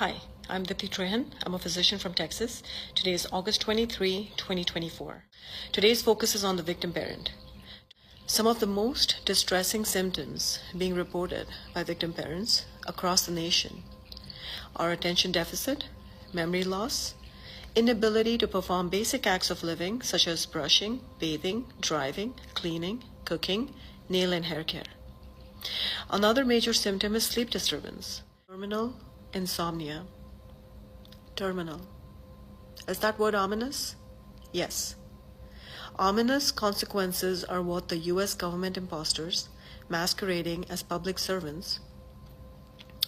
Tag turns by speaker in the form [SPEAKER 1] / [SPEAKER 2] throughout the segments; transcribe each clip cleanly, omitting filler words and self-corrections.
[SPEAKER 1] Hi, I'm Dipti Trehan. I'm a physician from Texas. Today is August 23, 2024. Today's focus is on the victim parent. Some of the most distressing symptoms being reported by victim parents across the nation are attention deficit, memory loss, inability to perform basic acts of living such as brushing, bathing, driving, cleaning, cooking, nail and hair care. Another major symptom is sleep disturbance, terminal insomnia. Terminal. Is that word ominous? Yes. Ominous consequences are what the US government imposters, masquerading as public servants,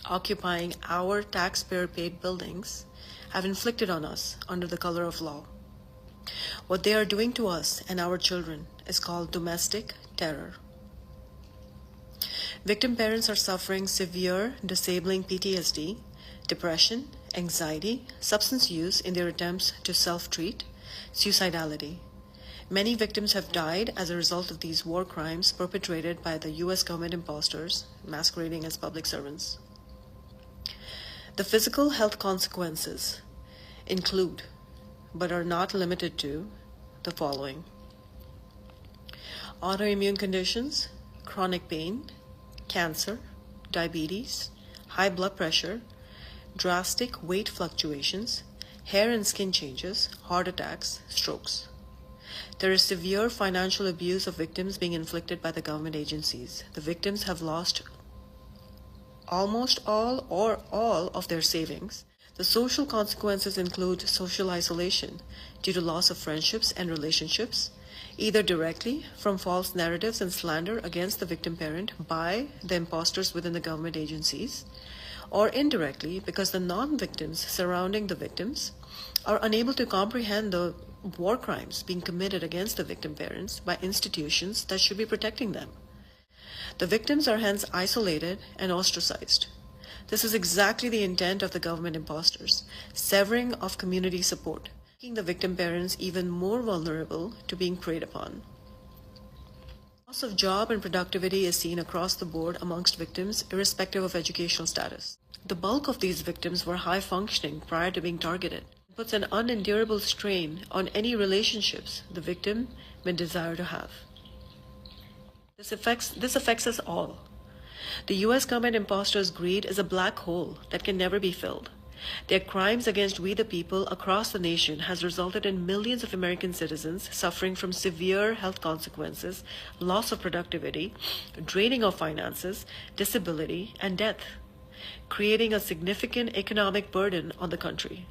[SPEAKER 1] occupying our taxpayer-paid buildings, have inflicted on us under the color of law. What they are doing to us and our children is called domestic terror. Victim parents are suffering severe, disabling PTSD, depression, anxiety, substance use in their attempts to self-treat, suicidality. Many victims have died as a result of these war crimes perpetrated by the US government imposters masquerading as public servants. The physical health consequences include, but are not limited to, the following: autoimmune conditions, chronic pain, cancer, diabetes, high blood pressure, drastic weight fluctuations, hair and skin changes, heart attacks, strokes. There is severe financial abuse of victims being inflicted by the government agencies. The victims have lost almost all or all of their savings. The social consequences include social isolation due to loss of friendships and relationships, either directly from false narratives and slander against the victim parent by the imposters within the government agencies, or indirectly because the non-victims surrounding the victims are unable to comprehend the war crimes being committed against the victim parents by institutions that should be protecting them. The victims are hence isolated and ostracized. This is exactly the intent of the government imposters, severing of community support, making the victim parents even more vulnerable to being preyed upon. Loss of job and productivity is seen across the board amongst victims, irrespective of educational status. The bulk of these victims were high-functioning prior to being targeted. It puts an unendurable strain on any relationships the victim may desire to have. This affects us all. The US government imposters' greed is a black hole that can never be filled. Their crimes against we the people across the nation has resulted in millions of American citizens suffering from severe health consequences, loss of productivity, draining of finances, disability, and death, creating a significant economic burden on the country.